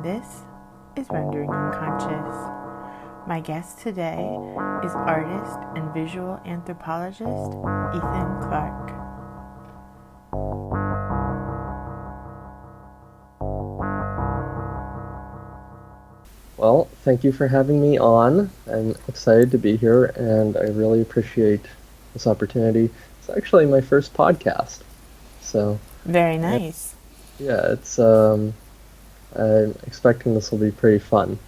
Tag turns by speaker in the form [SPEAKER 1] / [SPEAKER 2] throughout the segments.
[SPEAKER 1] This is Rendering Unconscious. My guest today is artist and visual anthropologist Ethan Clarke.
[SPEAKER 2] Well, thank you for having me on. I'm excited to be here, and I really appreciate this opportunity. It's actually my first podcast, so
[SPEAKER 1] Very nice.
[SPEAKER 2] I'm expecting this will be pretty fun.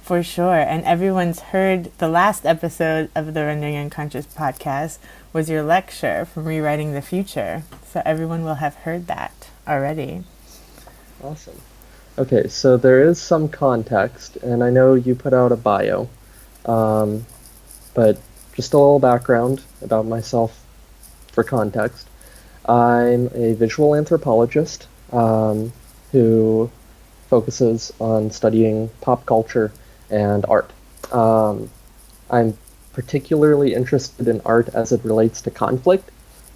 [SPEAKER 1] For sure. And everyone's heard the last episode of the Rendering Unconscious podcast was your lecture from Rewriting the Future. So everyone will have heard that already.
[SPEAKER 2] Awesome. Okay, so there is some context, and I know you put out a bio, but just a little background about myself for context. I'm a visual anthropologist who focuses on studying pop culture and art. I'm particularly interested in art as it relates to conflict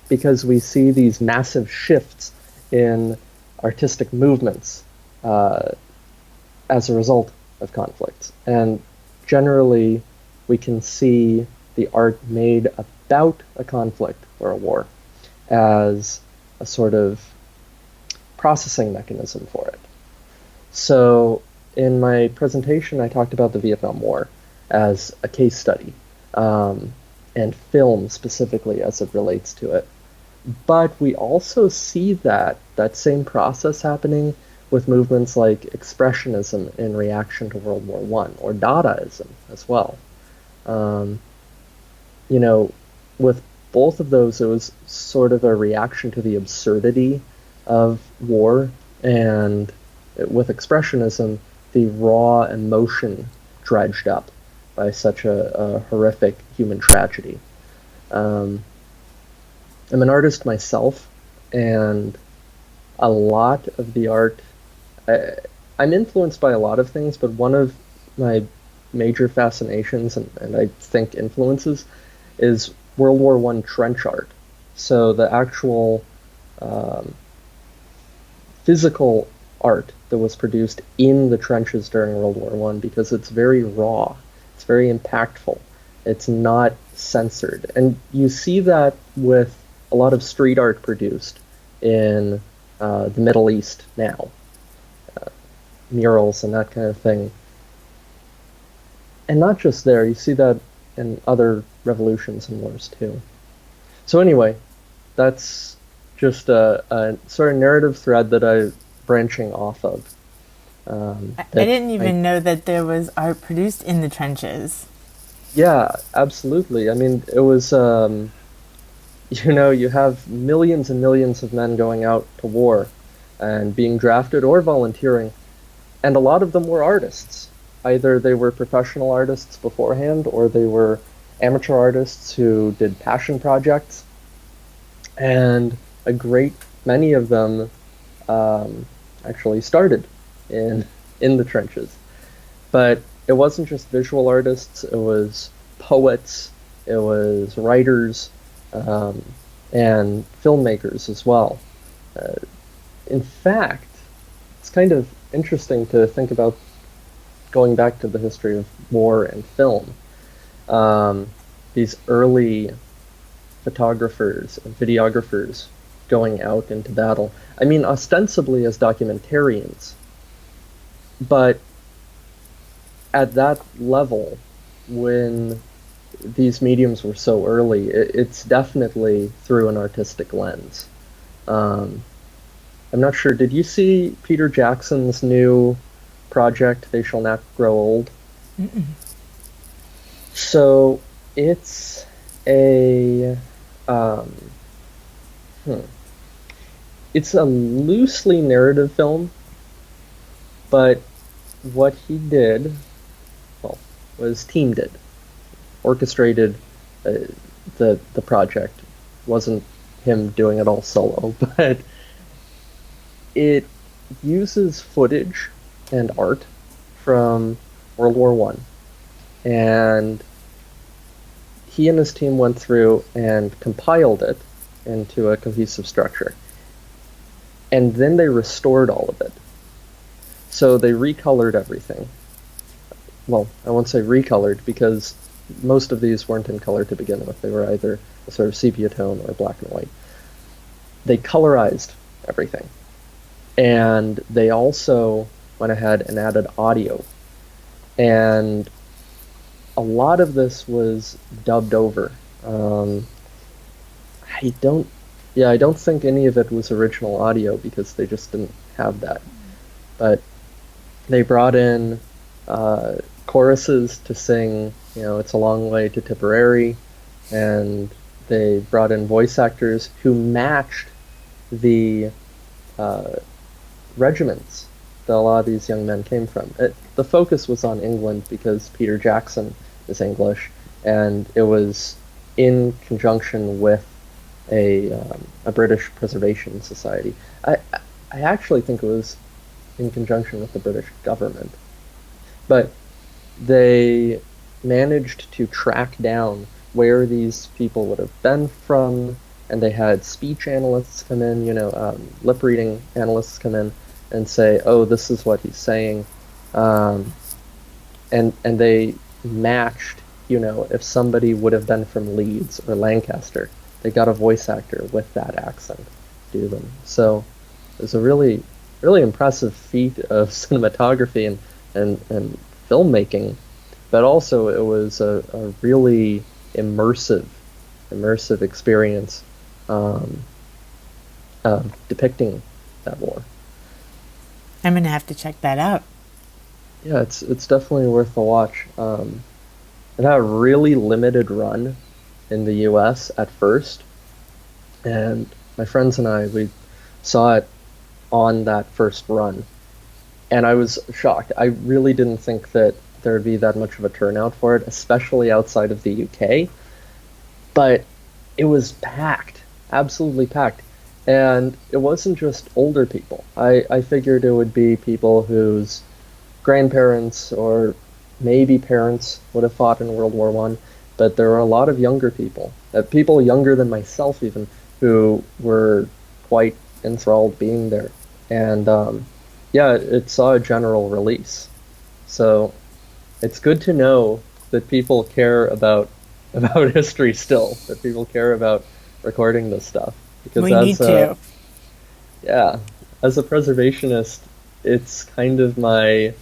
[SPEAKER 2] because we see these massive shifts in artistic movements as a result of conflicts. And generally, we can see the art made about a conflict or a war as a sort of processing mechanism for it. So in my presentation, I talked about the Vietnam War as a case study, and film specifically as it relates to it. But we also see that same process happening with movements like Expressionism in reaction to World War I, or Dadaism as well. With both of those, it was sort of a reaction to the absurdity of war, and with Expressionism, the raw emotion dredged up by such a horrific human tragedy. I'm an artist myself, and a lot of the art, I'm influenced by a lot of things, but one of my major fascinations, and I think influences, is World War I trench art. So the actual physical art that was produced in the trenches during World War I, because it's very raw, it's very impactful, it's not censored. And you see that with a lot of street art produced in the Middle East now, murals and that kind of thing. And not just there, you see that in other revolutions and wars too. So anyway, that's just a sort of narrative thread that I'm branching off of.
[SPEAKER 1] I didn't even know that there was art produced in the trenches.
[SPEAKER 2] Yeah, absolutely. I mean, it was, you have millions and millions of men going out to war and being drafted or volunteering, and a lot of them were artists. Either they were professional artists beforehand, or they were amateur artists who did passion projects, and a great many of them actually started in the trenches. But it wasn't just visual artists, it was poets, it was writers, and filmmakers as well. In fact, it's kind of interesting to think about going back to the history of war and film. These early photographers and videographers going out into battle, I mean, ostensibly as documentarians, but at that level, when these mediums were so early, it's definitely through an artistic lens. I'm not sure, did you see Peter Jackson's new project, They Shall Not Grow Old?
[SPEAKER 1] Mm-mm.
[SPEAKER 2] So it's it's a loosely narrative film, but what he did, was team did, orchestrated the project. Wasn't him doing it all solo, but it uses footage and art from World War I, and he and his team went through and compiled it into a cohesive structure. And then they restored all of it. So they recolored everything. Well, I won't say recolored, because most of these weren't in color to begin with. They were either a sort of sepia tone or black and white. They colorized everything. And they also went ahead and added audio. And a lot of this was dubbed over. I don't think any of it was original audio, because they just didn't have that. But they brought in choruses to sing, It's a Long Way to Tipperary, and they brought in voice actors who matched the regiments that a lot of these young men came from. The focus was on England because Peter Jackson is English, and it was in conjunction with a British Preservation Society. I actually think it was in conjunction with the British government. But they managed to track down where these people would have been from, and they had speech analysts come in, lip reading analysts come in and say, oh, this is what he's saying. And they matched, if somebody would have been from Leeds or Lancaster, they got a voice actor with that accent to do them. So it was a really, really impressive feat of cinematography and filmmaking, but also it was a really immersive experience of depicting that war.
[SPEAKER 1] I'm gonna have to check that out.
[SPEAKER 2] Yeah, it's definitely worth a watch. It had a really limited run in the US at first, and my friends and we saw it on that first run, and I was shocked. I really didn't think that there would be that much of a turnout for it, especially outside of the UK, but it was packed, absolutely packed. And it wasn't just older people. I figured it would be people whose grandparents or maybe parents would have fought in World War I, but there were a lot of younger people, people younger than myself even, who were quite enthralled being there. And it saw a general release. So it's good to know that people care about history still, that people care about recording this stuff. Because
[SPEAKER 1] we need to.
[SPEAKER 2] Yeah, as a preservationist, it's kind of my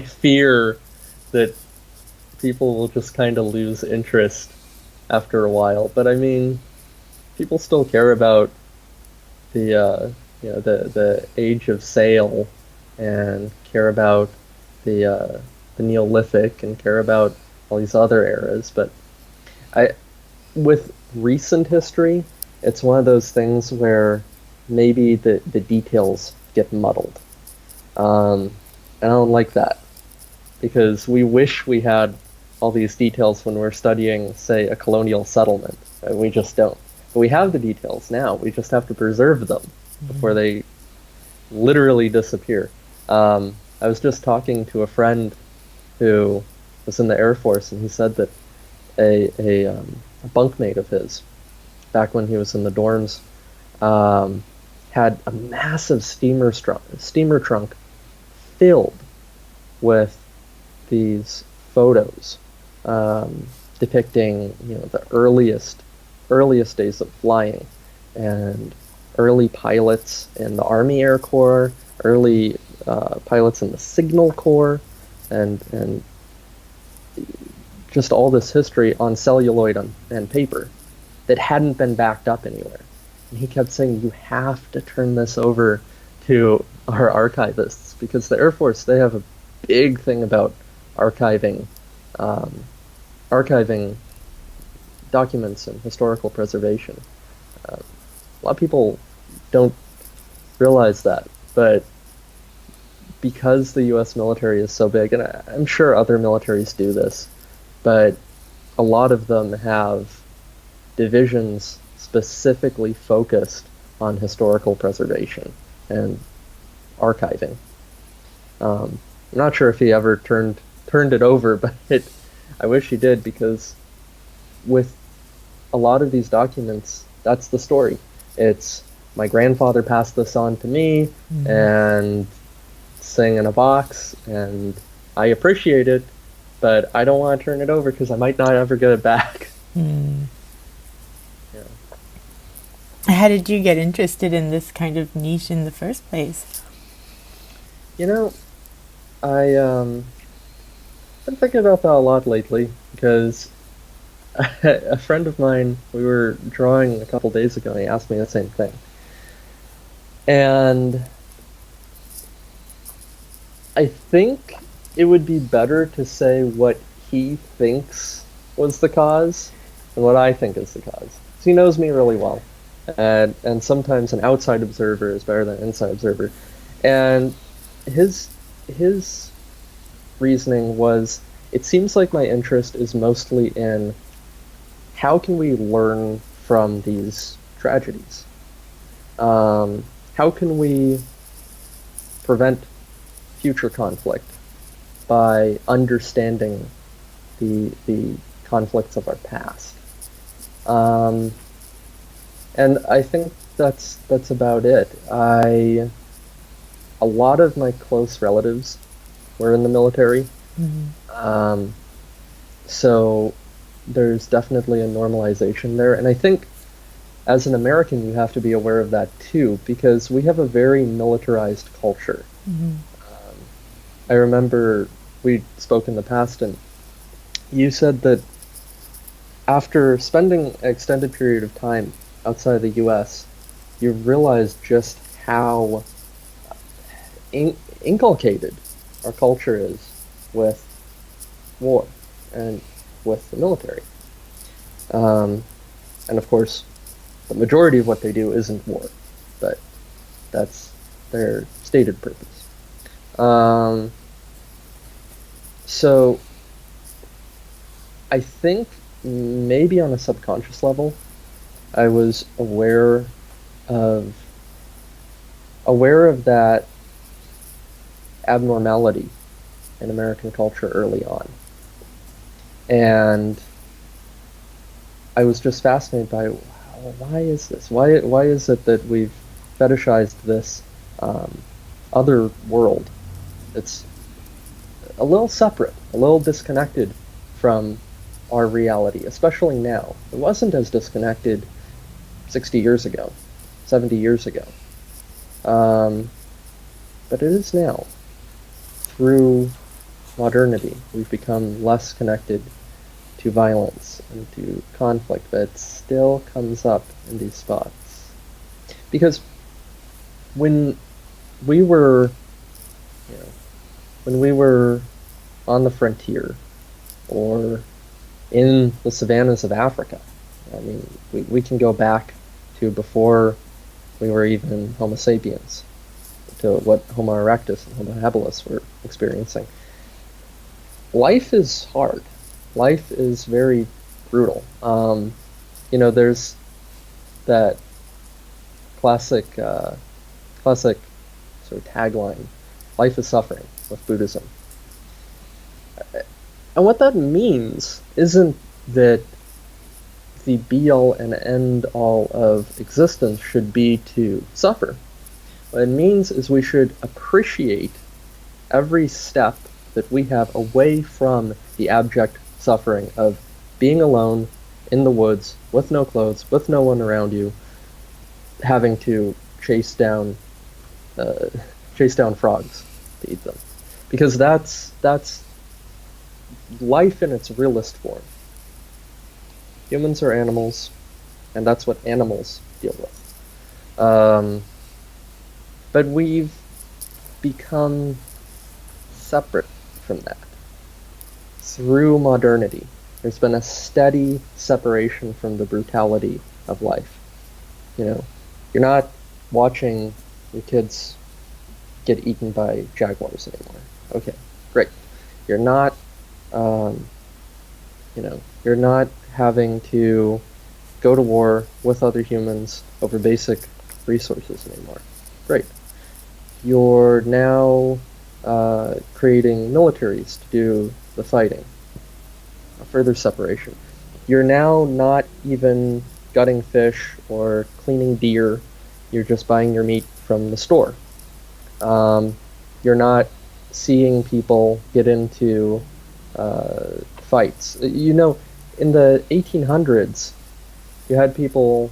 [SPEAKER 2] fear that people will just kind of lose interest after a while. But I mean, people still care about the age of sail, and care about the Neolithic, and care about all these other eras. But with recent history, it's one of those things where maybe the details get muddled. And I don't like that, because we wish we had all these details when we're studying, say, a colonial settlement. Right? We just don't. But we have the details now. We just have to preserve them before they literally disappear. I was just talking to a friend who was in the Air Force, and he said that a bunkmate of his, back when he was in the dorms, had a massive steamer trunk filled with these photos depicting the earliest days of flying, and early pilots in the Army Air Corps, early pilots in the Signal Corps, and just all this history on celluloid and paper that hadn't been backed up anywhere. And he kept saying, you have to turn this over to our archivists, because the Air Force, they have a big thing about archiving documents and historical preservation. A lot of people don't realize that, but because the U.S. military is so big, and I'm sure other militaries do this, but a lot of them have divisions specifically focused on historical preservation and archiving. I'm not sure if he ever turned it over, but I wish he did, because with a lot of these documents, that's the story. It's my grandfather passed this on to me, and sitting in a box, and I appreciate it, but I don't want to turn it over because I might not ever get it back.
[SPEAKER 1] Hmm.
[SPEAKER 2] Yeah.
[SPEAKER 1] How did you get interested in this kind of niche in the first place?
[SPEAKER 2] You know, I've been thinking about that a lot lately because a friend of mine, we were drawing a couple days ago, and he asked me the same thing. And I think it would be better to say what he thinks was the cause than what I think is the cause. 'Cause he knows me really well. And sometimes an outside observer is better than an inside observer. And his reasoning was, it seems like my interest is mostly in how can we learn from these tragedies? How can we prevent future conflict by understanding the conflicts of our past? And I think that's about it. A lot of my close relatives were in the military.
[SPEAKER 1] Mm-hmm.
[SPEAKER 2] So there's definitely a normalization there. And I think as an American, you have to be aware of that too, because we have a very militarized culture.
[SPEAKER 1] Mm-hmm.
[SPEAKER 2] I remember we spoke in the past, and you said that after spending an extended period of time outside of the US, you realize just how inculcated our culture is with war and with the military. And of course, the majority of what they do isn't war, but that's their stated purpose. So I think maybe on a subconscious level, I was aware of that abnormality in American culture early on. And I was just fascinated by, why is this? Why is it that we've fetishized this other world? It's a little separate, a little disconnected from our reality, especially now. It wasn't as disconnected 60 years ago, 70 years ago. But it is now. Through modernity, we've become less connected to violence and to conflict, but it still comes up in these spots. Because when we were, on the frontier or in the savannas of Africa, I mean, we can go back to before we were even Homo sapiens, to what Homo erectus and Homo habilis were experiencing. Life is hard. Life is very brutal. There's that classic sort of tagline, life is suffering, with Buddhism. And what that means isn't that the be-all and end-all of existence should be to suffer. What it means is we should appreciate every step that we have away from the abject suffering of being alone in the woods with no clothes, with no one around you, having to chase down frogs to eat them, because that's life in its realist form. Humans are animals, and that's what animals deal with. But we've become separate from that. Through modernity, there's been a steady separation from the brutality of life. You're not watching your kids get eaten by jaguars anymore. Okay, great. You're not, you're not having to go to war with other humans over basic resources anymore. Great. You're now creating militaries to do the fighting. A further separation. You're now not even gutting fish or cleaning deer. You're just buying your meat from the store. You're not seeing people get into fights. You know, in the 1800s, you had people,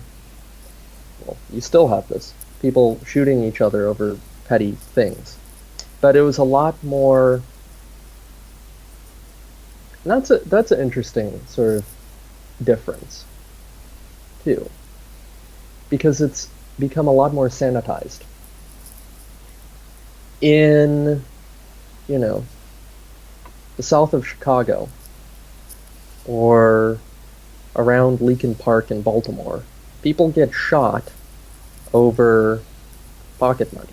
[SPEAKER 2] well, you still have this, people shooting each other over petty things. But it was a lot more, and that's an interesting sort of difference, too. Because it's become a lot more sanitized. In, you know, the south of Chicago, or around Lincoln Park in Baltimore, people get shot over pocket money.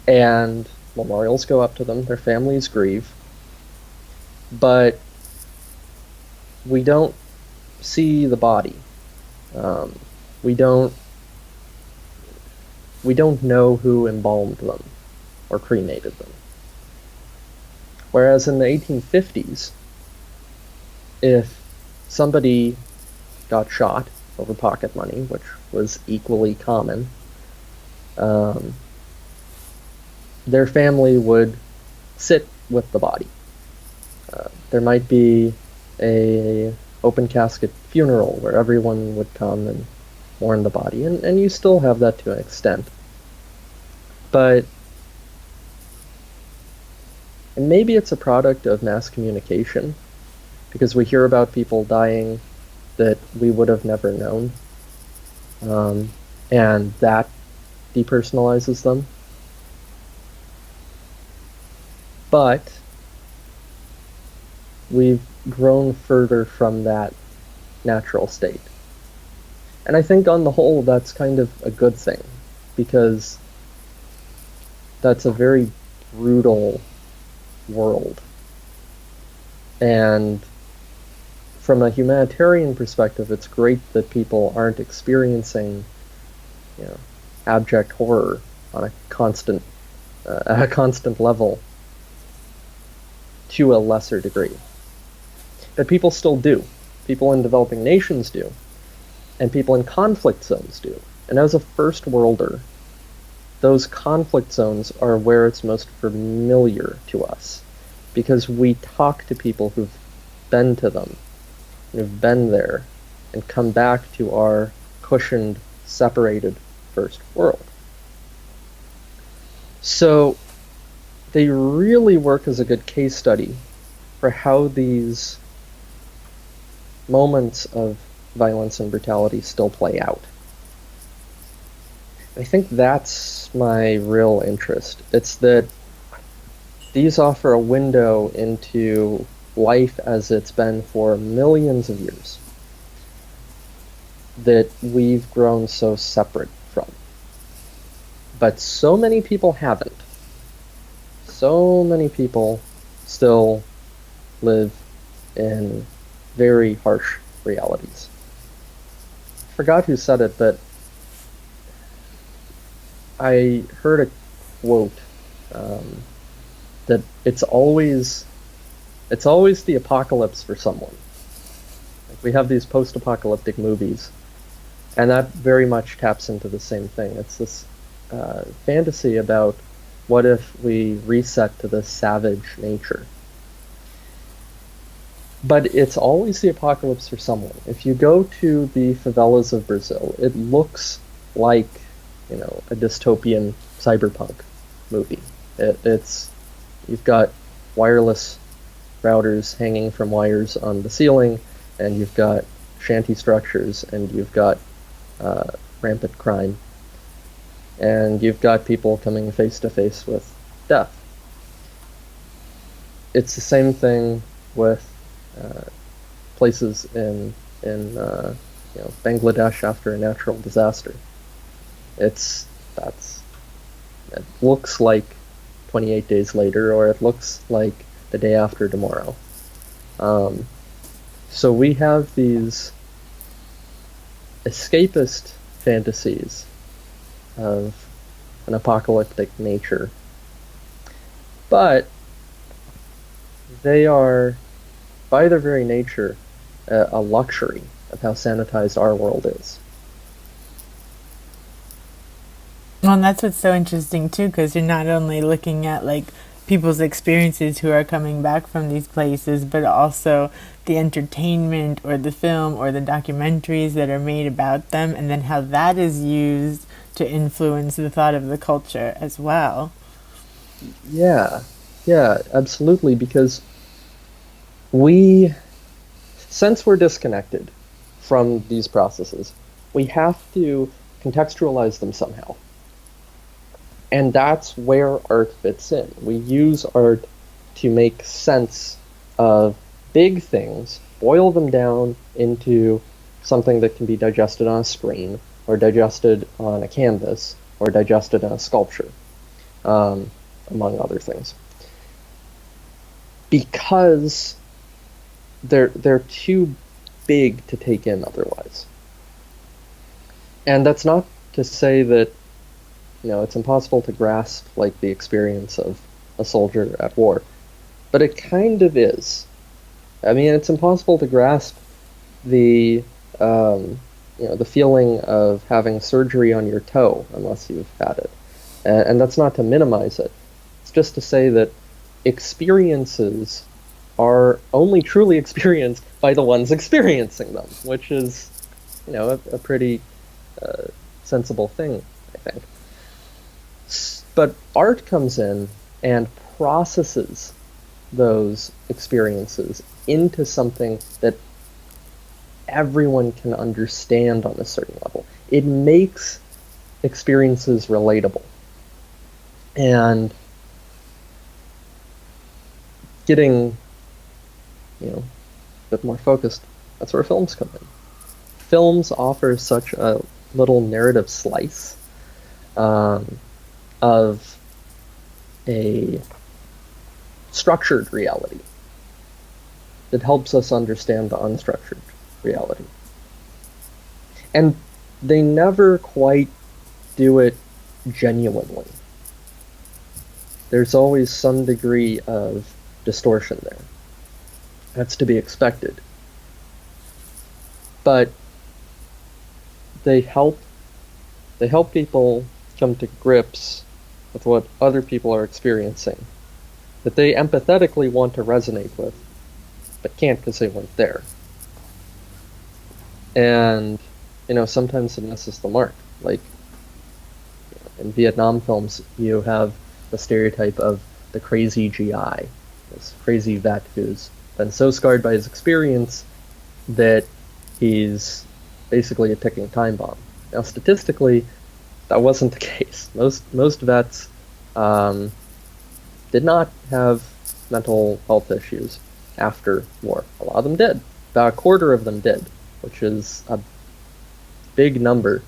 [SPEAKER 2] And memorials go up to them, their families grieve, but we don't see the body. We don't know who embalmed them or cremated them. Whereas in the 1850s, if somebody got shot over pocket money, which was equally common, their family would sit with the body. There might be a open casket funeral where everyone would come and mourn the body, and you still have that to an extent. But and maybe it's a product of mass communication, because we hear about people dying that we would have never known, and that depersonalizes them. But we've grown further from that natural state. And I think on the whole that's kind of a good thing, because that's a very brutal world. And from a humanitarian perspective, it's great that people aren't experiencing, you know, abject horror on a constant level to a lesser degree. But people still do. People in developing nations do. And people in conflict zones do. And as a first worlder, those conflict zones are where it's most familiar to us, because we talk to people who've been to them, who've been there, and come back to our cushioned, separated first world. So they really work as a good case study for how these moments of violence and brutality still play out. I think that's my real interest. It's that these offer a window into life as it's been for millions of years that we've grown so separate from. But so many people haven't. So many people still live in very harsh realities. I forgot who said it, but I heard a quote that it's always the apocalypse for someone. Like, we have these post-apocalyptic movies, and that very much taps into the same thing. It's this fantasy about what if we reset to this savage nature. But it's always the apocalypse for someone. If you go to the favelas of Brazil, it looks like, you know, a dystopian cyberpunk movie. You've got wireless routers hanging from wires on the ceiling, and you've got shanty structures, and you've got rampant crime, and you've got people coming face to face with death. It's the same thing with places in Bangladesh after a natural disaster. It looks like 28 days later, or it looks like the day after tomorrow. So we have these escapist fantasies of an apocalyptic nature, but they are, by their very nature, a luxury of how sanitized our world is.
[SPEAKER 1] Well, and that's what's so interesting too, because you're not only looking at like people's experiences who are coming back from these places, but also the entertainment or the film or the documentaries that are made about them, and then how that is used to influence the thought of the culture as well.
[SPEAKER 2] Yeah, yeah, absolutely. Because we, since we're disconnected from these processes, we have to contextualize them somehow. And that's where art fits in. We use art to make sense of big things, boil them down into something that can be digested on a screen, or digested on a canvas, or digested on a sculpture, among other things. Because they're too big to take in otherwise. And that's not to say that it's impossible to grasp like the experience of a soldier at war, but it kind of is. I mean, it's impossible to grasp the the feeling of having surgery on your toe unless you've had it, and that's not to minimize it. It's just to say that experiences are only truly experienced by the ones experiencing them, which is, a pretty sensible thing, I think. But art comes in and processes those experiences into something that everyone can understand on a certain level. It makes experiences relatable. And getting, a bit more focused, that's where films come in. Films offer such a little narrative slice of a structured reality that helps us understand the unstructured reality. And they never quite do it genuinely. There's always some degree of distortion there. That's to be expected. But they help people come to grips with what other people are experiencing, that they empathetically want to resonate with, but can't because they weren't there. And, sometimes it misses the mark. Like, in Vietnam films, you have the stereotype of the crazy GI, this crazy vet who's been so scarred by his experience that he's basically a ticking time bomb. Now, statistically, that wasn't the case. Most vets did not have mental health issues after war. A lot of them did. About a quarter of them did, which is a big number.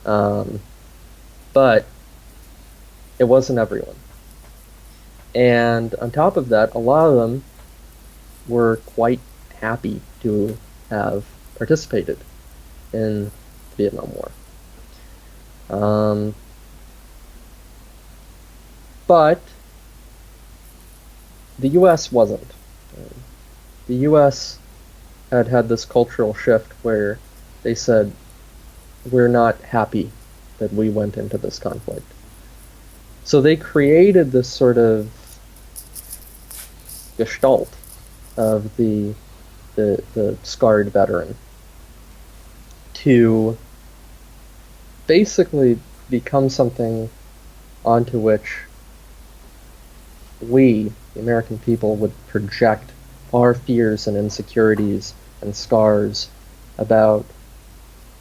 [SPEAKER 2] But it wasn't everyone. And on top of that, a lot of them were quite happy to have participated in the Vietnam War. But the U.S. wasn't. The U.S. had this cultural shift where they said, we're not happy that we went into this conflict. So they created this sort of gestalt of the scarred veteran to basically become something onto which we, the American people, would project our fears and insecurities and scars about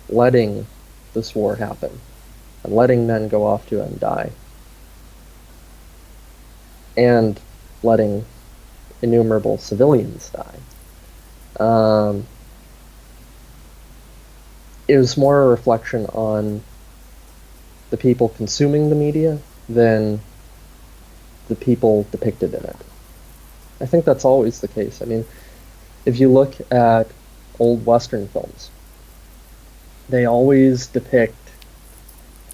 [SPEAKER 2] letting this war happen and letting men go off to and die and letting innumerable civilians die. It was more a reflection on the people consuming the media than the people depicted in it. I think that's always the case. I mean, if you look at old Western films, they always depict,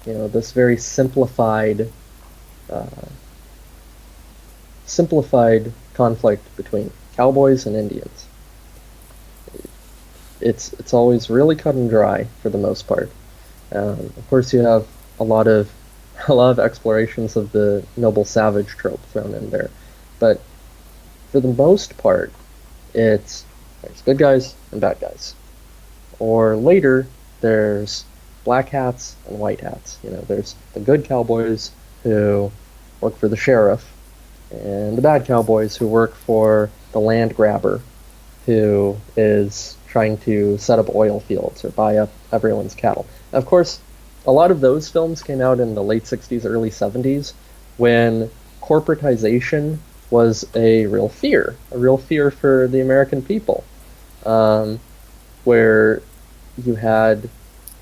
[SPEAKER 2] this very simplified conflict between cowboys and Indians. It's always really cut and dry for the most part. Of course, you have a lot of a lot of explorations of the noble savage trope thrown in there. But for the most part, there's good guys and bad guys. Or later, there's black hats and white hats. There's the good cowboys who work for the sheriff, and the bad cowboys who work for the land grabber who is trying to set up oil fields or buy up everyone's cattle. Of course, a lot of those films came out in the late 60s, early 70s, when corporatization was a real fear for the American people, where you had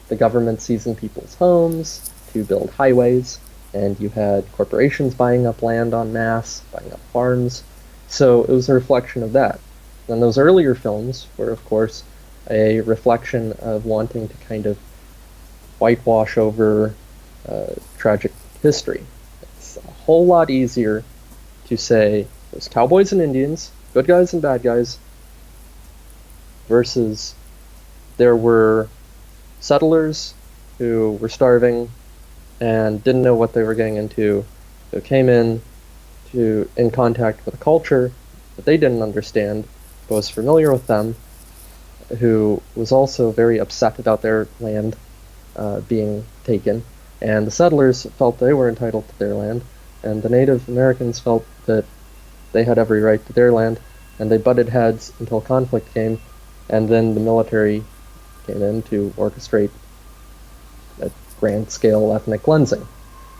[SPEAKER 2] the government seizing people's homes to build highways, and you had corporations buying up land en masse, buying up farms. So it was a reflection of that. And those earlier films were, of course, a reflection of wanting to kind of whitewash over tragic history. It's a whole lot easier to say there's cowboys and Indians, good guys and bad guys, versus there were settlers who were starving and didn't know what they were getting into, who came in contact with a culture that they didn't understand, but was familiar with them, who was also very upset about their land being taken, and the settlers felt they were entitled to their land, and the Native Americans felt that they had every right to their land, and they butted heads until conflict came, and then the military came in to orchestrate a grand-scale ethnic cleansing.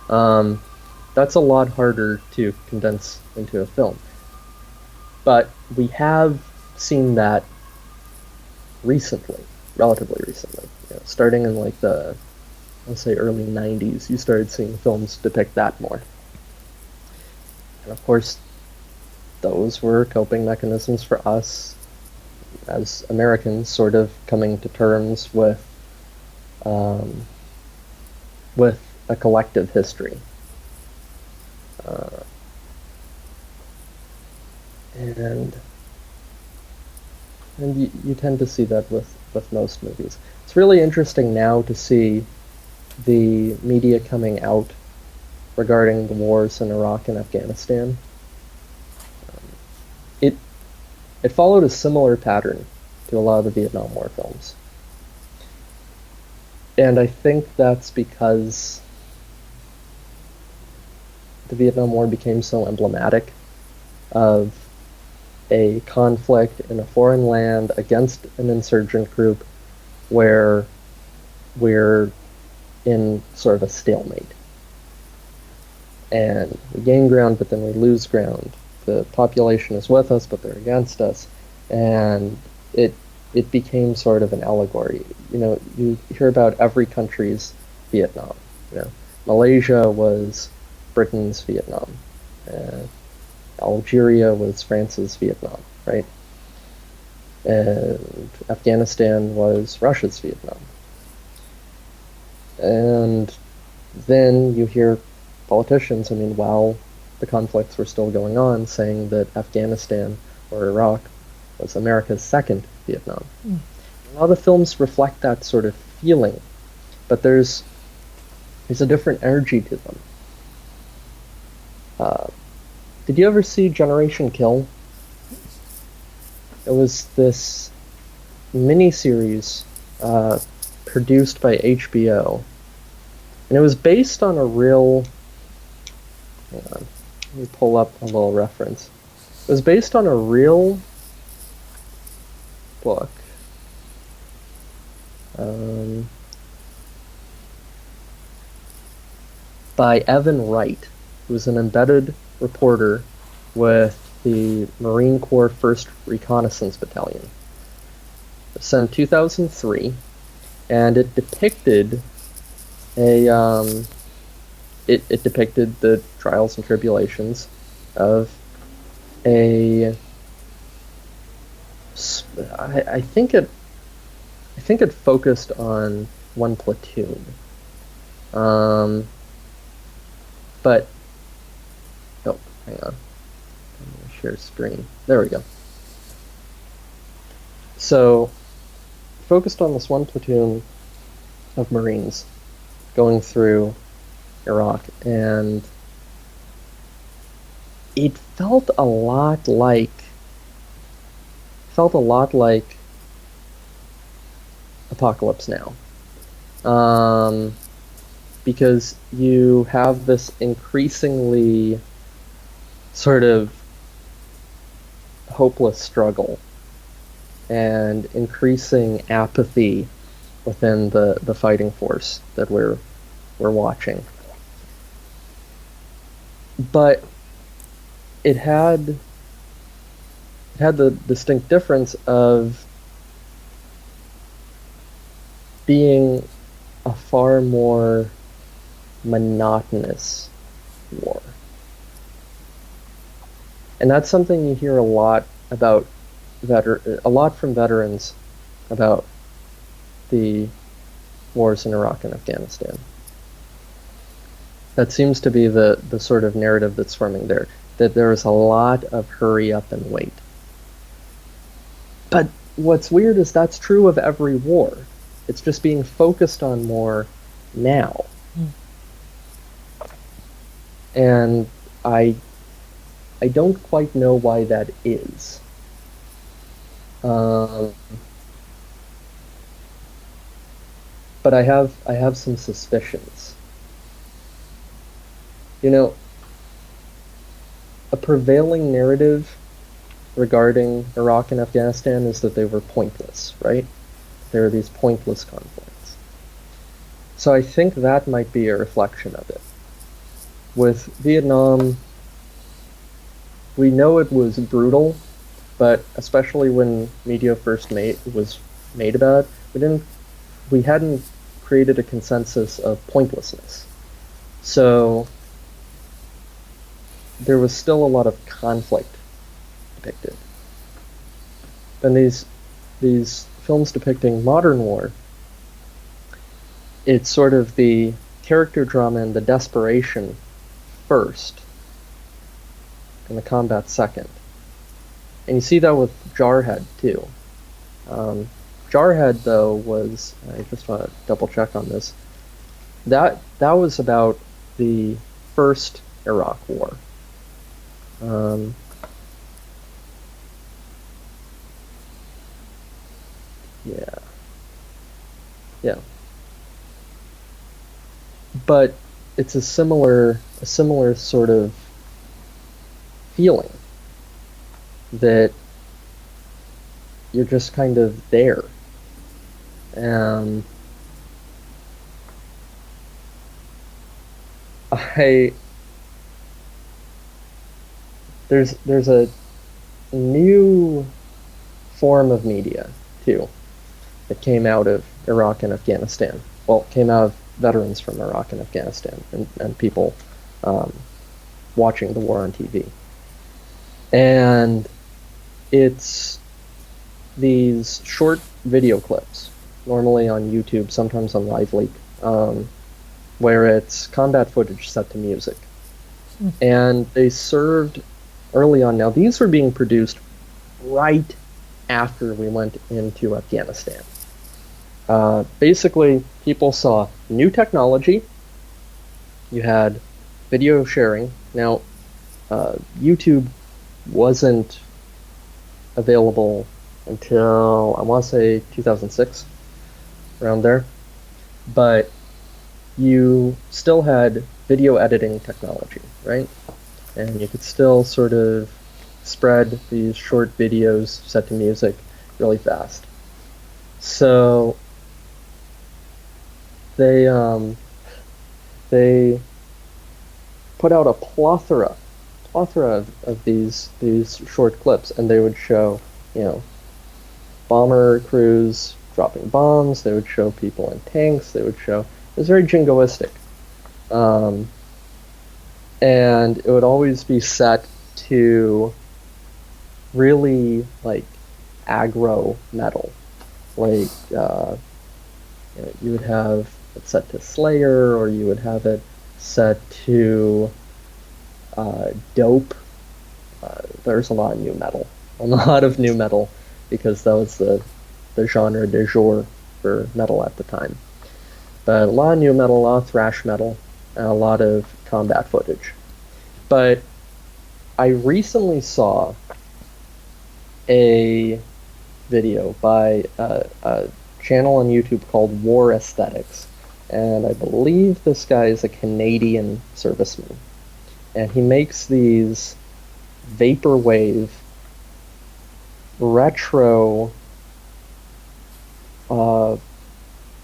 [SPEAKER 2] That's a lot harder to condense into a film. But we have seen that recently, relatively recently. Starting in like the, let's say, early 90s, you started seeing films depict that more. And of course, those were coping mechanisms for us as Americans, sort of coming to terms with a collective history. And you tend to see that with most movies. It's really interesting now to see the media coming out regarding the wars in Iraq and Afghanistan. It followed a similar pattern to a lot of the Vietnam War films. And I think that's because the Vietnam War became so emblematic of a conflict in a foreign land against an insurgent group where we're in sort of a stalemate. And we gain ground, but then we lose ground. The population is with us, but they're against us. And it became sort of an allegory. You hear about every country's Vietnam. Malaysia was Britain's Vietnam. Algeria was France's Vietnam, right? And Afghanistan was Russia's Vietnam. And then you hear politicians, while the conflicts were still going on, saying that Afghanistan or Iraq was America's second Vietnam. A lot of films reflect that sort of feeling, but there's a different energy to them. Did you ever see Generation Kill? It was this miniseries produced by HBO, and it was based on a real... Hang on, let me pull up a little reference. It was based on a real book. By Evan Wright, who was an embedded reporter with the Marine Corps 1st Reconnaissance Battalion. It was set in 2003, and it depicted it depicted the trials and tribulations of I think it focused on one platoon. But hang on. I'm gonna share screen. There we go. So, focused on this one platoon of Marines going through Iraq, and it felt a lot like Apocalypse Now, because you have this increasingly sort of hopeless struggle and increasing apathy within the fighting force that we're watching. But it had the distinct difference of being a far more monotonous war. And that's something you hear a lot about from veterans about the wars in Iraq and Afghanistan. That seems to be the sort of narrative that's forming there, that there is a lot of hurry up and wait. But what's weird is that's true of every war. It's just being focused on more now. And I don't quite know why that is. But I have some suspicions. You know, a prevailing narrative regarding Iraq and Afghanistan is that they were pointless, right? There are these pointless conflicts. So I think that might be a reflection of it. With Vietnam, we know it was brutal, but especially when media first was made about it, we hadn't created a consensus of pointlessness. So there was still a lot of conflict depicted. And these films depicting modern war, it's sort of the character drama and the desperation first, and the combat second. And you see that with Jarhead too. Jarhead, though, was, I just want to double check on this, that was about the first Iraq War. Yeah. But it's a similar sort of feeling that you're just kind of there. There's a new form of media too that came out of Iraq and Afghanistan. Well, came out of veterans from Iraq and Afghanistan and people watching the war on TV. And it's these short video clips, normally on YouTube, sometimes on LiveLeak, where it's combat footage set to music. And they served early on. Now, these were being produced right after we went into Afghanistan. Basically, people saw new technology. You had video sharing. Now, YouTube wasn't available until, I want to say, 2006, around there. But you still had video editing technology, right? And you could still sort of spread these short videos set to music really fast. So they put out a plethora of these short clips, and they would show, bomber crews dropping bombs. They would show people in tanks. They would show, it was very jingoistic, and it would always be set to really like aggro metal, like you would have it set to Slayer, or you would have it set to Dope. There's a lot of new metal, because that was the genre du jour for metal at the time. But a lot of new metal, a lot of thrash metal, and a lot of combat footage. But I recently saw a video by a channel on YouTube called War Aesthetics, and I believe this guy is a Canadian serviceman, and he makes these vaporwave retro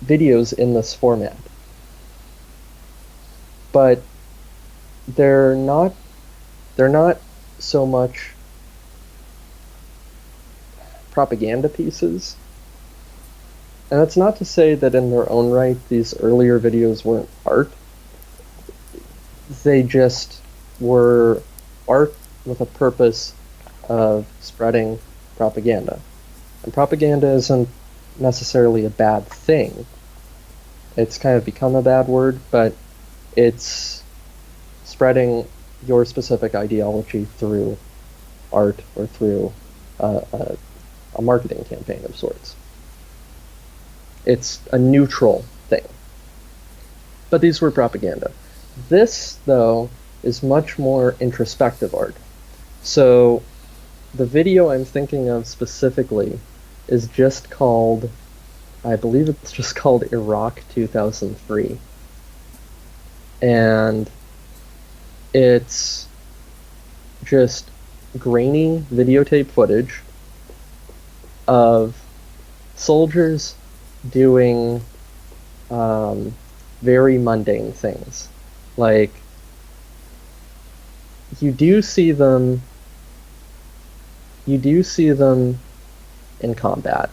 [SPEAKER 2] videos in this format, but they're not so much propaganda pieces. And that's not to say that in their own right these earlier videos weren't art. They just were art with a purpose of spreading propaganda. And propaganda isn't necessarily a bad thing. It's kind of become a bad word, but it's spreading your specific ideology through art or through a marketing campaign of sorts. It's a neutral thing. But these were propaganda. This, though, is much more introspective art. So the video I'm thinking of specifically is just called, I believe it's just called Iraq 2003. And it's just grainy videotape footage of soldiers doing very mundane things. Like, you do see them in combat.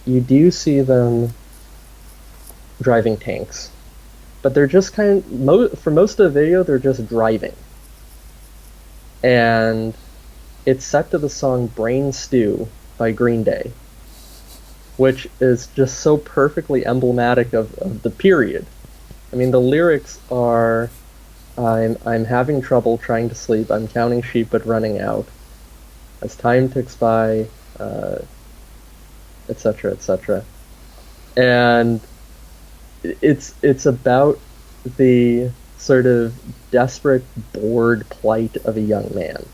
[SPEAKER 2] You do see them driving tanks. But they're just for most of the video, they're just driving. And it's set to the song Brain Stew by Green Day, which is just so perfectly emblematic of the period. I mean, the lyrics are, I'm having trouble trying to sleep, I'm counting sheep but running out, as time ticks by, etc., etc. And it's about the sort of desperate, bored plight of a young man.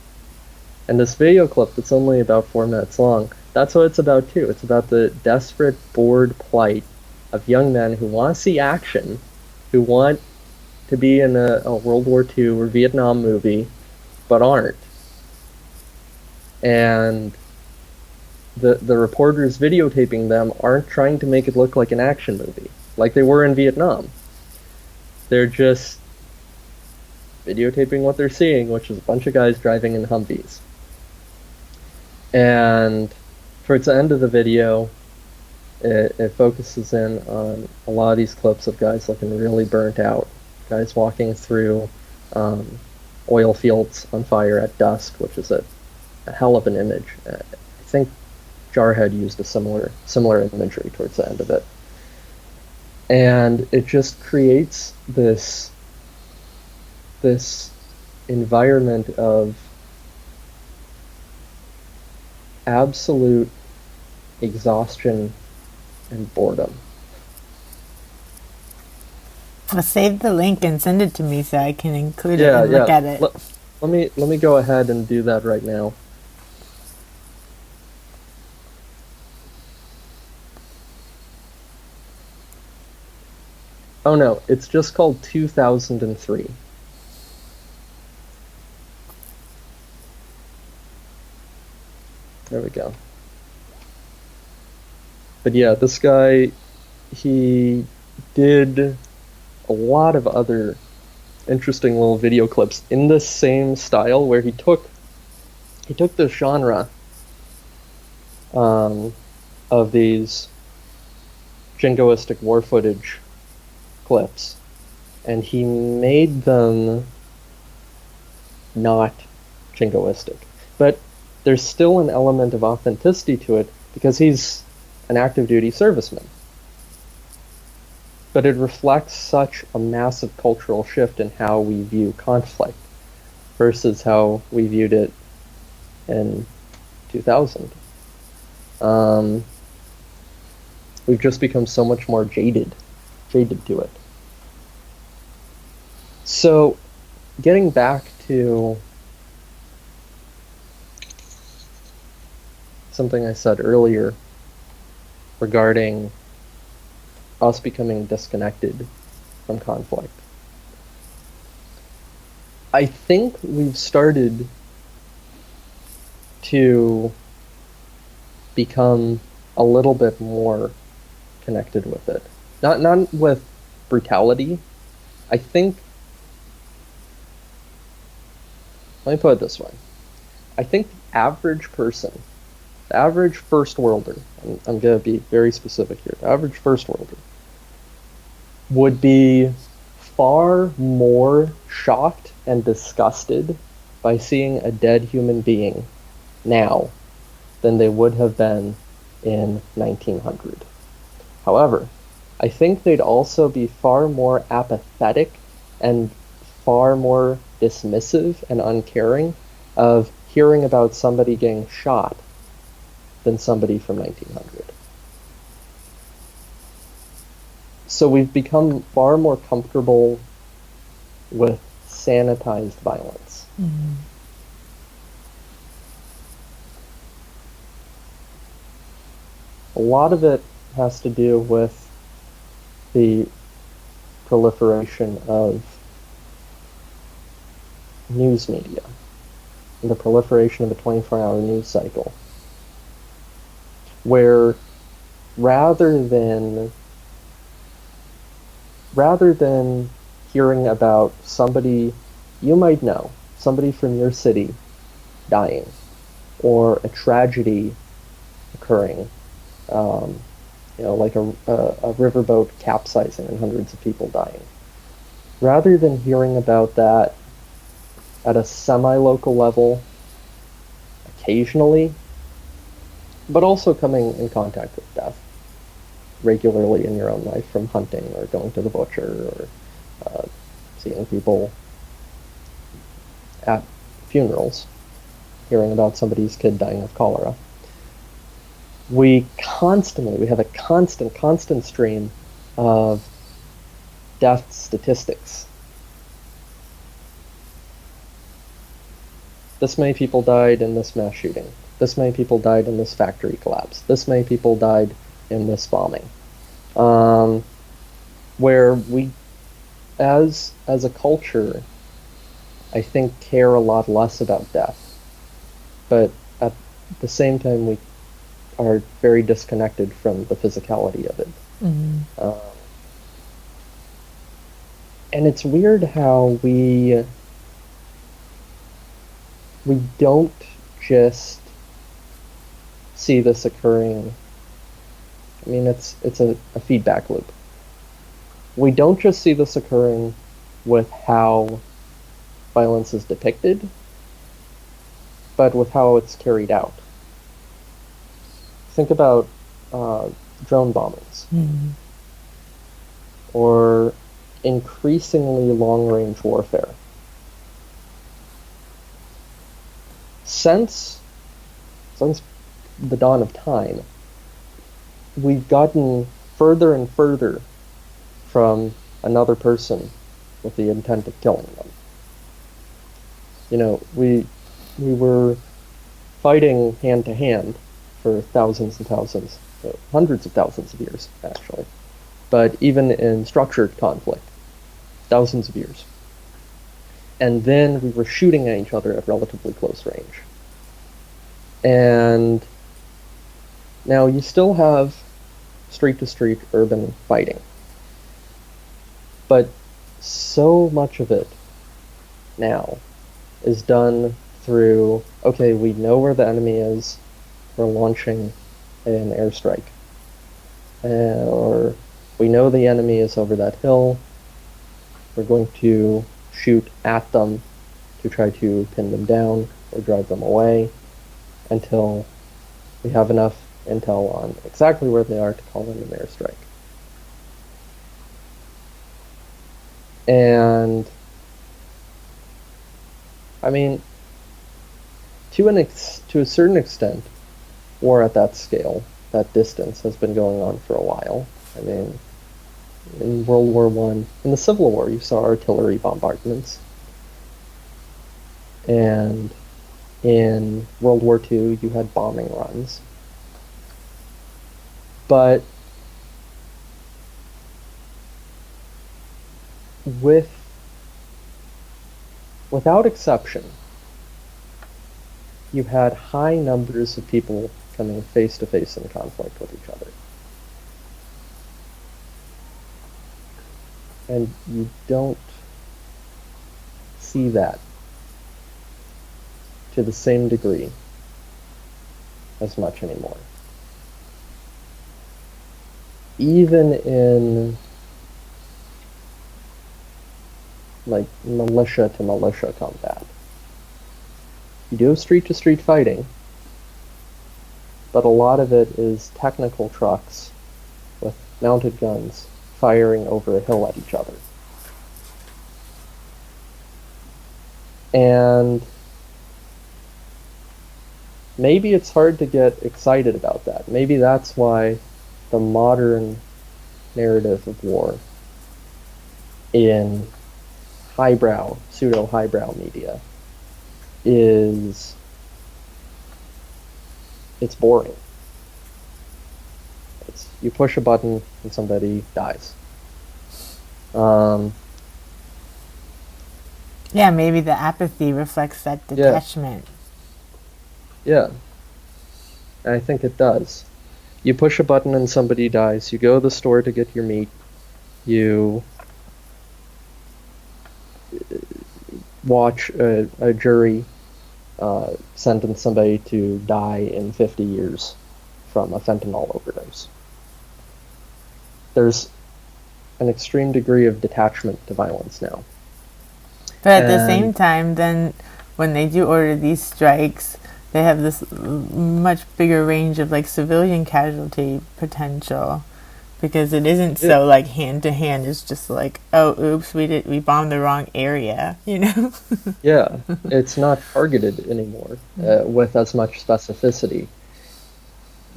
[SPEAKER 2] And this video clip that's only about 4 minutes long, that's what it's about too. It's about the desperate, bored plight of young men who want to see action, who want to be in a World War II or Vietnam movie, but aren't. And the reporters videotaping them aren't trying to make it look like an action movie, like they were in Vietnam. They're just videotaping what they're seeing, which is a bunch of guys driving in Humvees. And towards the end of the video, it focuses in on a lot of these clips of guys looking really burnt out, guys walking through oil fields on fire at dusk, which is a hell of an image. I think Jarhead used a similar imagery towards the end of it. And it just creates this environment of absolute exhaustion and boredom.
[SPEAKER 1] Well, save the link and send it to me so I can include it and look at it.
[SPEAKER 2] Let me go ahead and do that right now. Oh no, it's just called 2003. There we go. But yeah, this guy, he did a lot of other interesting little video clips in the same style, where he took the genre of these jingoistic war footage clips, and he made them not jingoistic. But there's still an element of authenticity to it because he's an active duty serviceman. But it reflects such a massive cultural shift in how we view conflict versus how we viewed it in 2000. We've just become so much more jaded to it. So, getting back to something I said earlier regarding us becoming disconnected from conflict. I think we've started to become a little bit more connected with it. Not with brutality. I think, let me put it this way. I think the average person, the average first worlder, I'm going to be very specific here, the average first worlder would be far more shocked and disgusted by seeing a dead human being now than they would have been in 1900. However, I think they'd also be far more apathetic and far more dismissive and uncaring of hearing about somebody getting shot than somebody from 1900. So we've become far more comfortable with sanitized violence.
[SPEAKER 1] Mm-hmm.
[SPEAKER 2] A lot of it has to do with the proliferation of news media and the proliferation of the 24-hour news cycle, where rather than hearing about somebody you might know, somebody from your city dying, or a tragedy occurring, like a riverboat capsizing and hundreds of people dying. Rather than hearing about that at a semi-local level, occasionally, but also coming in contact with death regularly in your own life, from hunting or going to the butcher or seeing people at funerals, hearing about somebody's kid dying of cholera. We have a constant stream of death statistics. This many people died in this mass shooting. This many people died in this factory collapse. This many people died in this bombing. Where we, as a culture, I think care a lot less about death. But at the same time, we are very disconnected from the physicality of it.
[SPEAKER 1] Mm-hmm.
[SPEAKER 2] And it's weird how we don't just see this occurring. I mean, it's a feedback loop. We don't just see this occurring with how violence is depicted, but with how it's carried out. Think about drone bombings,
[SPEAKER 1] Mm-hmm.
[SPEAKER 2] or increasingly long-range warfare. Since the dawn of time, we've gotten further and further from another person with the intent of killing them. We were fighting hand to hand for thousands and thousands, hundreds of thousands of years, actually. But even in structured conflict, thousands of years. And then we were shooting at each other at relatively close range. And now you still have street-to-street urban fighting. But so much of it now is done through, okay, we know where the enemy is, we're launching an airstrike. Or we know the enemy is over that hill, we're going to shoot at them to try to pin them down or drive them away until we have enough intel on exactly where they are to call in an airstrike. And I mean, to a certain extent, war at that scale, that distance, has been going on for a while. I mean, In World War I, in the Civil War, you saw artillery bombardments. And in World War II, you had bombing runs. But without exception, you had high numbers of people coming face to face in conflict with each other. And you don't see that to the same degree as much anymore. Even in like militia to militia combat. You do have street to street fighting, but a lot of it is technical trucks with mounted guns firing over a hill at each other. And maybe it's hard to get excited about that. Maybe that's why the modern narrative of war in highbrow, pseudo-highbrow media it's boring. You push a button and somebody dies.
[SPEAKER 1] Yeah, maybe the apathy reflects that detachment.
[SPEAKER 2] Yeah. I think it does. You push a button and somebody dies. You go to the store to get your meat. You watch a jury sentence somebody to die in 50 years from a fentanyl overdose. There's an extreme degree of detachment to violence now.
[SPEAKER 1] But at the same time, then, when they do order these strikes, they have this much bigger range of, like, civilian casualty potential. Because it isn't so, like, hand-to-hand. It's just like, oh, oops, we bombed the wrong area, you know?
[SPEAKER 2] Yeah, it's not targeted anymore with as much specificity.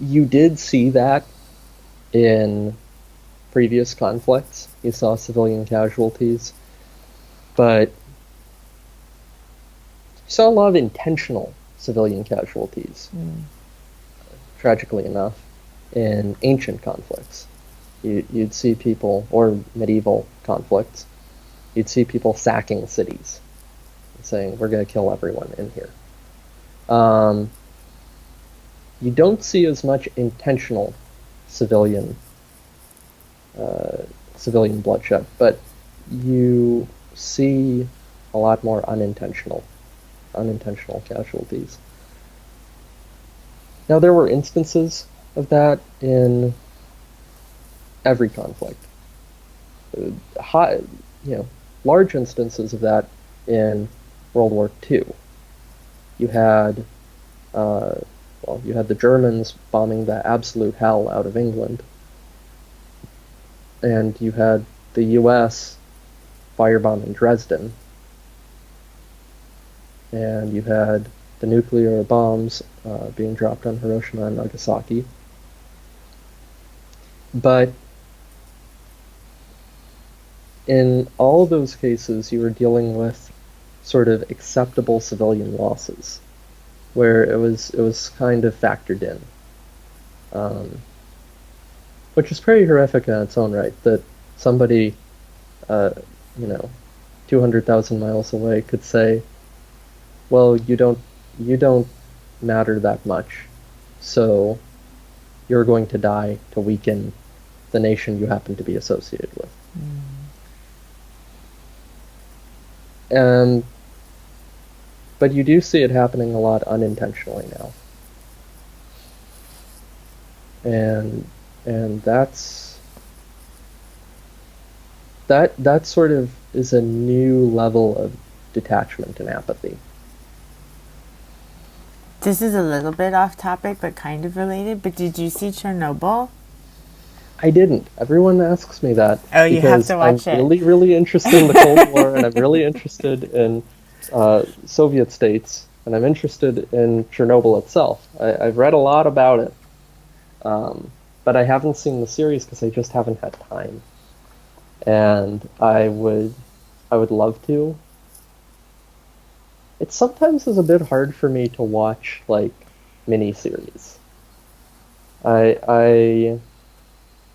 [SPEAKER 2] You did see that in previous conflicts. You saw civilian casualties. But you saw a lot of intentional civilian casualties, tragically enough, in ancient conflicts. You'd see people, or medieval conflicts, you'd see people sacking cities, saying, we're going to kill everyone in here. You don't see as much intentional civilian bloodshed, but you see a lot more unintentional casualties. Now, there were instances of that in every conflict. Large instances of that in World War II. You had the Germans bombing the absolute hell out of England, and you had the U.S. firebombing Dresden, and you had the nuclear bombs being dropped on Hiroshima and Nagasaki. But in all of those cases, you were dealing with sort of acceptable civilian losses, where it was kind of factored in, which is pretty horrific in its own right. That somebody, 200,000 miles away could say, "Well, you don't matter that much, so you're going to die to weaken the nation you happen to be associated with." But you do see it happening a lot unintentionally now, and that sort of is a new level of detachment and apathy.
[SPEAKER 1] This is a little bit off topic, but kind of related. But did you see Chernobyl?
[SPEAKER 2] I didn't. Everyone asks me that.
[SPEAKER 1] Oh, you have to watch it.
[SPEAKER 2] I'm really, really interested in the Cold War, and I'm really interested in Soviet states, and I'm interested in Chernobyl itself. I've read a lot about it, but I haven't seen the series because I just haven't had time. and I would love to. It sometimes is a bit hard for me to watch like miniseries. I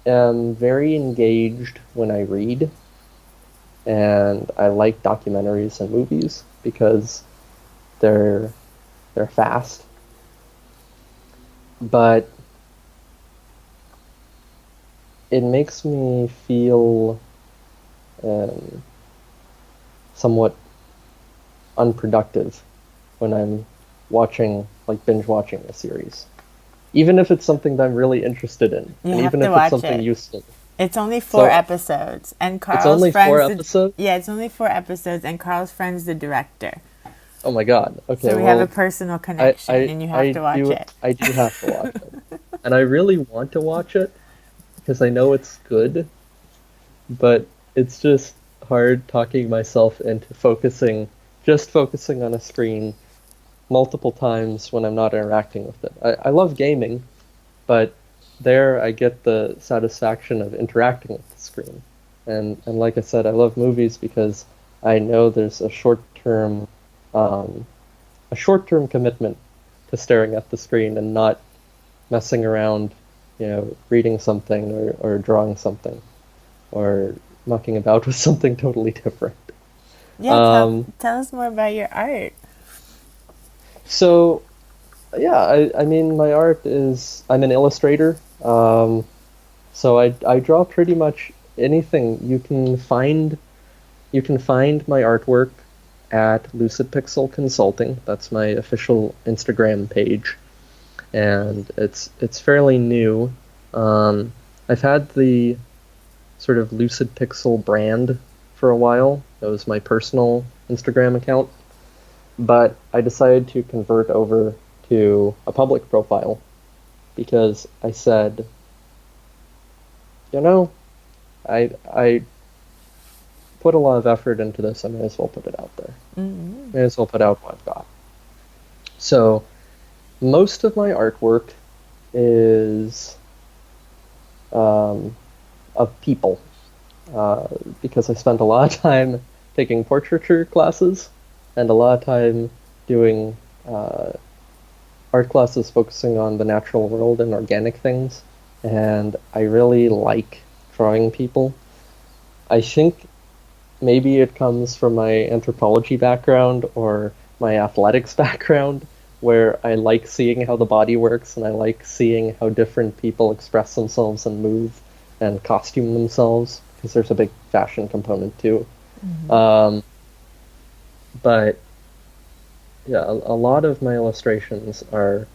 [SPEAKER 2] am very engaged when I read, and I like documentaries and movies because they're they're fast. But it makes me feel um, somewhat unproductive when I'm watching, like binge watching a series. Even if it's something that I'm really interested in,
[SPEAKER 1] You
[SPEAKER 2] and
[SPEAKER 1] have
[SPEAKER 2] even
[SPEAKER 1] to
[SPEAKER 2] if it's
[SPEAKER 1] watch
[SPEAKER 2] something
[SPEAKER 1] it.
[SPEAKER 2] useful.
[SPEAKER 1] It's only 4
[SPEAKER 2] So
[SPEAKER 1] episodes, and
[SPEAKER 2] it's
[SPEAKER 1] Carl's
[SPEAKER 2] only four
[SPEAKER 1] friend's
[SPEAKER 2] episodes?
[SPEAKER 1] yeah, it's only 4 episodes, and Carl's friend's the director.
[SPEAKER 2] Oh my God. Okay,
[SPEAKER 1] So we have a
[SPEAKER 2] well,
[SPEAKER 1] personal connection, and you have to watch it.
[SPEAKER 2] I do have to watch it. And I really want to watch it because I know it's good, but it's just hard talking myself into focusing on a screen multiple times when I'm not interacting with it. I love gaming, but there I get the satisfaction of interacting with the screen. And like I said, I love movies because I know there's um, a short-term commitment to staring at the screen and not messing around, reading something or drawing something or mucking about with something totally different.
[SPEAKER 1] Yeah,
[SPEAKER 2] Um,
[SPEAKER 1] tell us more about your art.
[SPEAKER 2] so yeah, I mean, my art is I'm an illustrator. So I draw pretty much anything you can find. You can find my artwork at Lucid Pixel Consulting. That's my official Instagram page, and it's fairly new. I've had the sort of Lucid Pixel brand for a while. That was my personal Instagram account, but I decided to convert over to a public profile because I said, you know, I put a lot of effort into this. I may as well put it out there.
[SPEAKER 1] Mm-hmm.
[SPEAKER 2] May as well put out what I've got. So most of my artwork is of people because I spent a lot of time taking portraiture classes and a lot of time doing art classes focusing on the natural world and organic things. And I really like drawing people. I think maybe it comes from my anthropology background or my athletics background, where I like seeing how the body works and I like seeing how different people express themselves and move and costume themselves, because there's a big fashion component too.
[SPEAKER 1] Mm-hmm.
[SPEAKER 2] But yeah, a lot of my illustrations are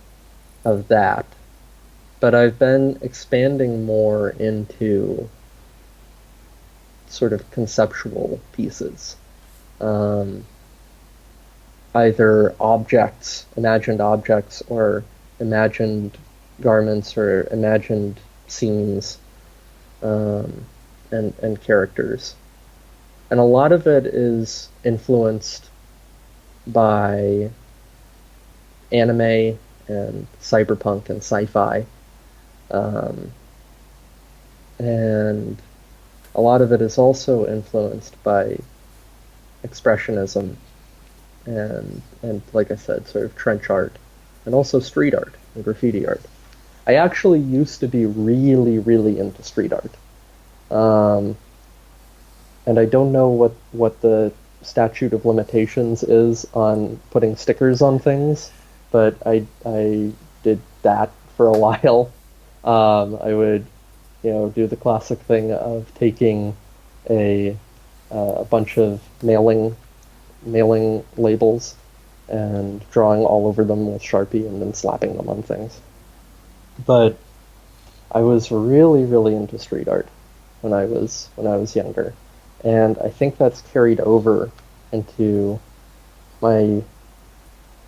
[SPEAKER 2] of that. But I've been expanding more into sort of conceptual pieces. Either objects, imagined objects, or imagined garments, or imagined scenes, and characters. And a lot of it is influenced by anime and cyberpunk and sci-fi. And a lot of it is also influenced by expressionism and like I said, sort of trench art, and also street art and graffiti art. I actually used to be really, really into street art. And I don't know what the statute of limitations is on putting stickers on things, but I did that for a while. I would, do the classic thing of taking a bunch of mailing labels and drawing all over them with Sharpie and then slapping them on things. But I was really, really into street art when I was younger, and I think that's carried over into my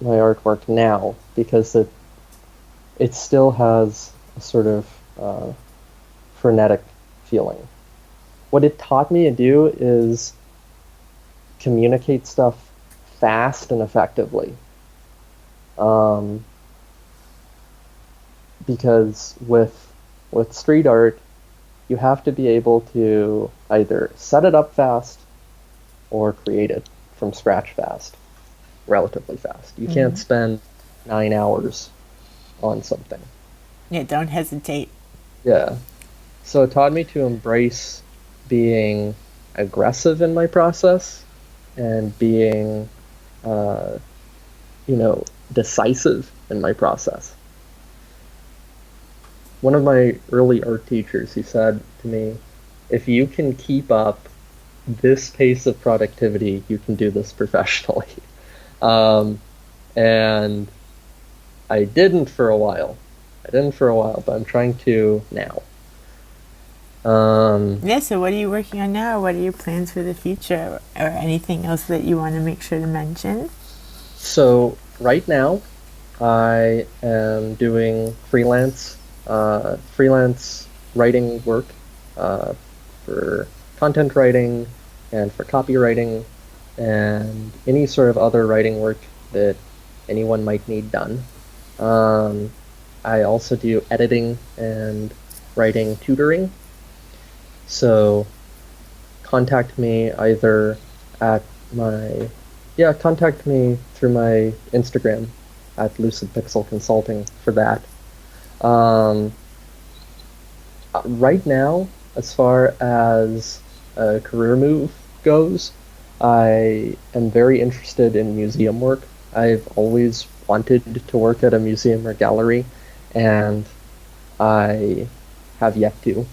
[SPEAKER 2] artwork now because it still has a sort of frenetic feeling. What it taught me to do is communicate stuff fast and effectively. Because with street art, you have to be able to either set it up fast or create it from scratch fast, relatively fast. You can't spend 9 hours on something.
[SPEAKER 1] Yeah, don't hesitate.
[SPEAKER 2] Yeah. So it taught me to embrace being aggressive in my process and being, decisive in my process. One of my early art teachers, he said to me, if you can keep up this pace of productivity, you can do this professionally. And I didn't for a while. But I'm trying to now.
[SPEAKER 1] So what are you working on now? What are your plans for the future? Or anything else that you want to make sure to mention?
[SPEAKER 2] So right now, I am doing freelance writing work for content writing and for copywriting and any sort of other writing work that anyone might need done. I also do editing and writing tutoring. So contact me either contact me through my Instagram at Lucid Pixel Consulting for that. Right now, as far as a career move goes, I am very interested in museum work. I've always wanted to work at a museum or gallery, and I have yet to.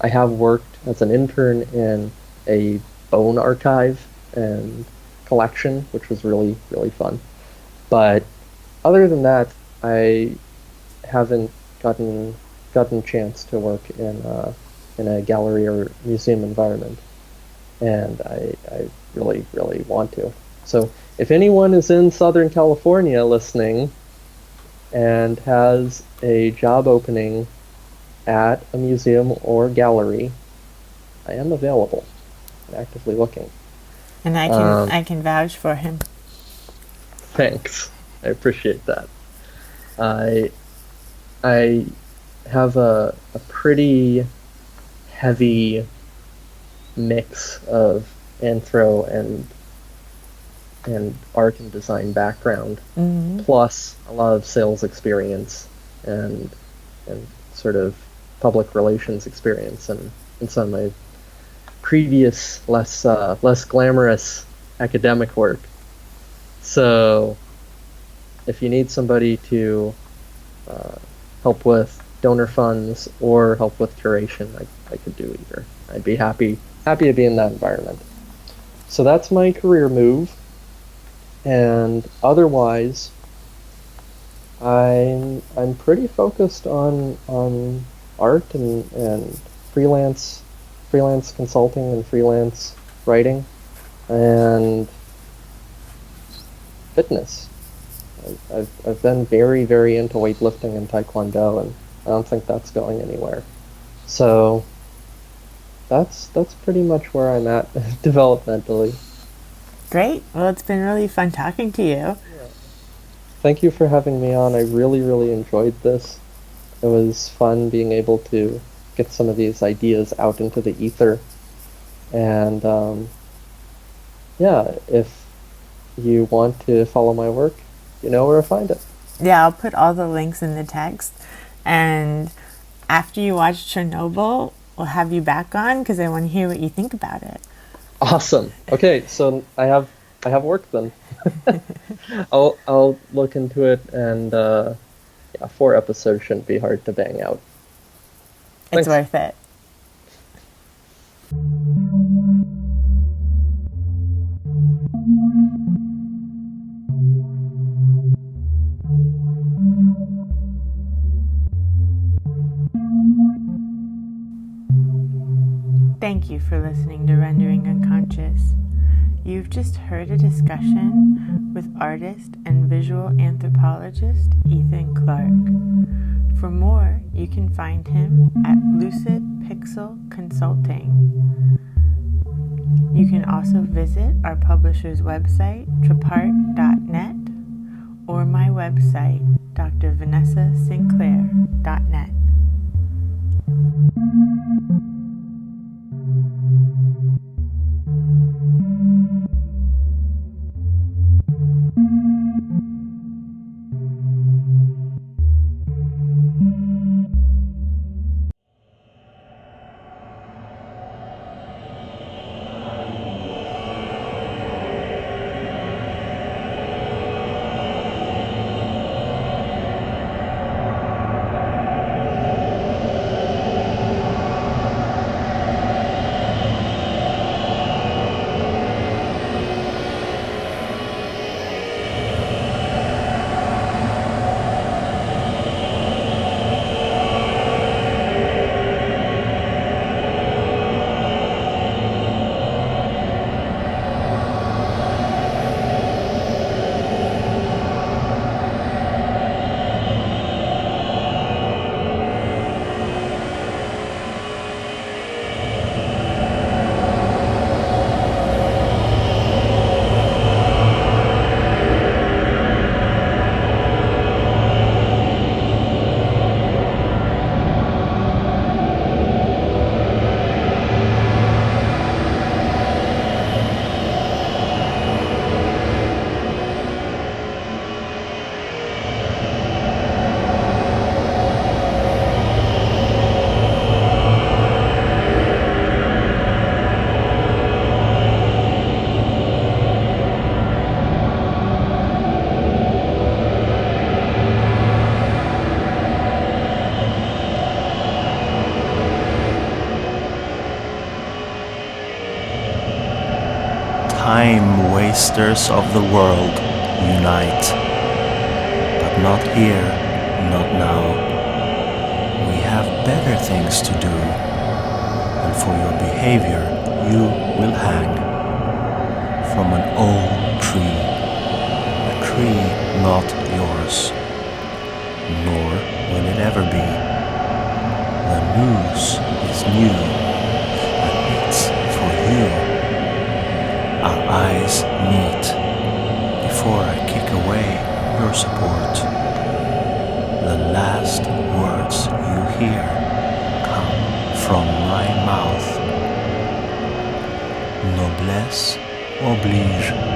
[SPEAKER 2] I have worked as an intern in a bone archive and collection, which was really, really fun. But other than that, I haven't gotten a chance to work in a gallery or museum environment, and I really, really want to. So if anyone is in Southern California listening and has a job opening at a museum or gallery, I am available and actively looking.
[SPEAKER 1] And I can vouch for him.
[SPEAKER 2] Thanks. I appreciate that. I have a pretty heavy mix of anthro and art and design background, plus a lot of sales experience and sort of public relations experience and some of my previous less glamorous academic work. So if you need somebody to help with donor funds or help with curation, I could do either. I'd be happy to be in that environment. So that's my career move. And otherwise, I'm pretty focused on art and freelance consulting and freelance writing and fitness. I've been very, very into weightlifting and taekwondo, and I don't think that's going anywhere. So that's pretty much where I'm at developmentally.
[SPEAKER 1] Great. Well, it's been really fun talking to you.
[SPEAKER 2] Yeah. Thank you for having me on. I really, really enjoyed this. It was fun being able to get some of these ideas out into the ether. And if you want to follow my work, you know where to find it.
[SPEAKER 1] Yeah, I'll put all the links in the text. And after you watch Chernobyl, we'll have you back on because I want to hear what you think about it.
[SPEAKER 2] Awesome. Okay, so I have work then. I'll look into it, and 4 episodes shouldn't be hard to bang out.
[SPEAKER 1] It's worth it. Thank you for listening to Rendering Unconscious. You've just heard a discussion with artist and visual anthropologist Ethan Clarke. For more, you can find him at Lucid Pixel Consulting. You can also visit our publisher's website, trapart.net, or my website, drvanessasinclair.net.
[SPEAKER 3] wasters of the world, unite. But not here, not now. We have better things to do, and for your behavior you will hang from an old tree, a tree not yours, nor will it ever be. The news is new, and it's for you. Our eyes meet before I kick away your support. The last words you hear come from my mouth. Noblesse oblige.